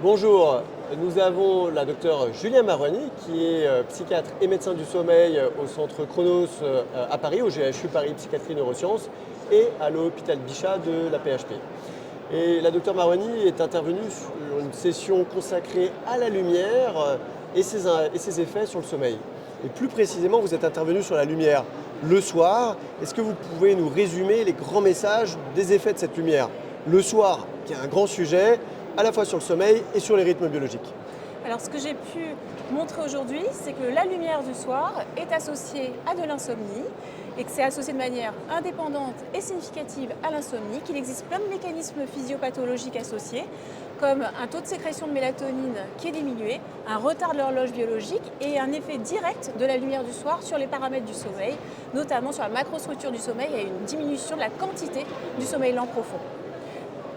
Bonjour, nous avons la docteure Julien Marouani qui est psychiatre et médecin du sommeil au centre Chronos à Paris, au GHU Paris Psychiatrie Neurosciences et à l'hôpital Bichat de la PHP. Et la docteure Marouani est intervenue sur une session consacrée à la lumière et ses effets sur le sommeil. Et plus précisément, vous êtes intervenu sur la lumière le soir. Est-ce que vous pouvez nous résumer les grands messages des effets de cette lumière le soir, qui est un grand sujet, à la fois sur le sommeil et sur les rythmes biologiques? Alors ce que j'ai pu montrer aujourd'hui, c'est que la lumière du soir est associée à de l'insomnie et que c'est associé de manière indépendante et significative à l'insomnie, qu'il existe plein de mécanismes physiopathologiques associés, comme un taux de sécrétion de mélatonine qui est diminué, un retard de l'horloge biologique et un effet direct de la lumière du soir sur les paramètres du sommeil, notamment sur la macrostructure du sommeil et une diminution de la quantité du sommeil lent profond.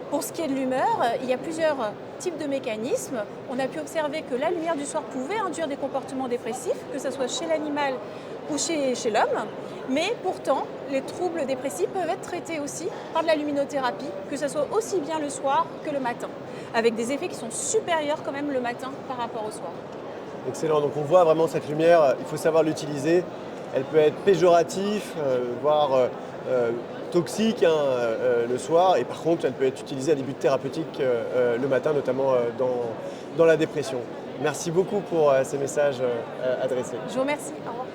Pour ce qui est de l'humeur, il y a plusieurs types de mécanismes. On a pu observer que la lumière du soir pouvait induire des comportements dépressifs, que ce soit chez l'animal ou chez l'homme. Mais pourtant, les troubles dépressifs peuvent être traités aussi par de la luminothérapie, que ce soit aussi bien le soir que le matin, avec des effets qui sont supérieurs quand même le matin par rapport au soir. Excellent, donc on voit vraiment cette lumière, il faut savoir l'utiliser. Elle peut être péjorative, voire toxique le soir, et par contre elle peut être utilisée à des buts thérapeutiques le matin, notamment dans la dépression. Merci beaucoup pour ces messages adressés. Je vous remercie. Au revoir.